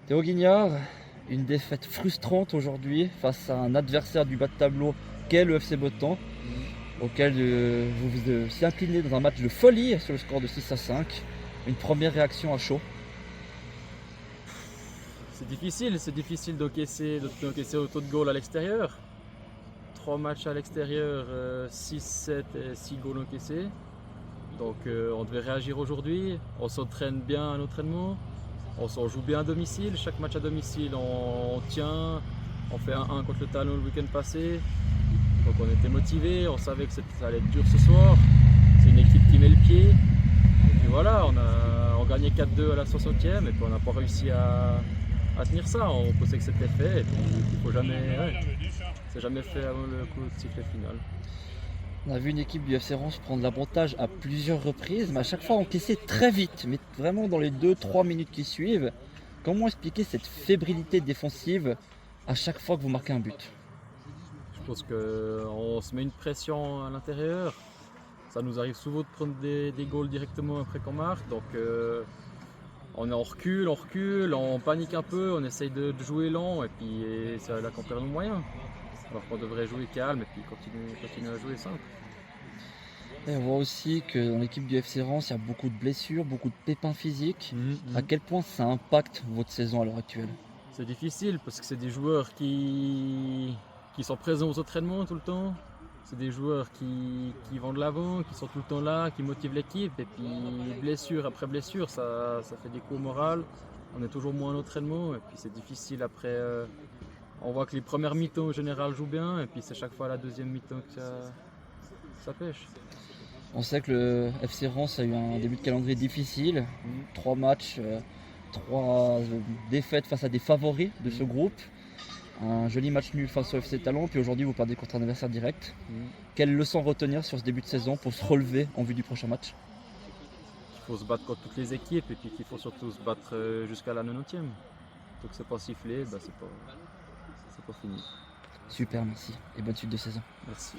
Théo Guignard, une défaite frustrante aujourd'hui face à un adversaire du bas de tableau qu'est le FC Botan, auquel vous vous si incliné dans un match de folie sur le score de 6-5. Une première réaction à chaud. C'est difficile d'encaisser autant de goals à l'extérieur. 3 matchs à l'extérieur, 6-7 et 6 goals encaissés. Donc on devait réagir aujourd'hui. On s'entraîne bien à l'entraînement. On s'en joue bien à domicile. Chaque match à domicile, on tient. On fait 1-1 contre le Talon le week-end passé. Donc on était motivés. On savait que ça allait être dur ce soir. C'est une équipe qui met le pied. Et puis voilà, on gagnait 4-2 à la 60e et puis on n'a pas réussi à tenir ça. On pensait que c'était fait et puis il faut jamais. C'est jamais fait avant le coup de sifflet final. On a vu une équipe du FC Reims prendre l'avantage à plusieurs reprises, mais à chaque fois encaisser très vite, mais vraiment dans les 2-3 minutes qui suivent. Comment expliquer cette fébrilité défensive à chaque fois que vous marquez un but? Je pense qu'on se met une pression à l'intérieur. Ça nous arrive souvent de prendre des goals directement après qu'on marque. Donc on recule, on panique un peu, on essaye de jouer lent et puis c'est là qu'on perd nos moyens. Alors qu'on devrait jouer calme et puis continuer à jouer simple. Et on voit aussi que dans l'équipe du FC Reims, il y a beaucoup de blessures, beaucoup de pépins physiques. À quel point ça impacte votre saison à l'heure actuelle? C'est difficile parce que c'est des joueurs qui sont présents aux entraînements tout le temps. C'est des joueurs qui vont de l'avant, qui sont tout le temps là, qui motivent l'équipe. Et puis blessure après blessure, ça fait des coups au moral. On est toujours moins en entraînement et puis c'est difficile après. On voit que les premières mi-temps en général jouent bien et puis c'est chaque fois la deuxième mi-temps que ça pêche. On sait que le FC Reims a eu un début de calendrier difficile. 3 matchs, 3 défaites face à des favoris de ce groupe. Un joli match nul face au FC Talon, puis aujourd'hui vous perdez contre un adversaire direct. Quelle leçon retenir sur ce début de saison pour se relever en vue du prochain match? Il faut se battre contre toutes les équipes et puis qu'il faut surtout se battre jusqu'à la 90e. Donc c'est pas sifflé, c'est pas fini. Super, merci et bonne suite de saison. Merci.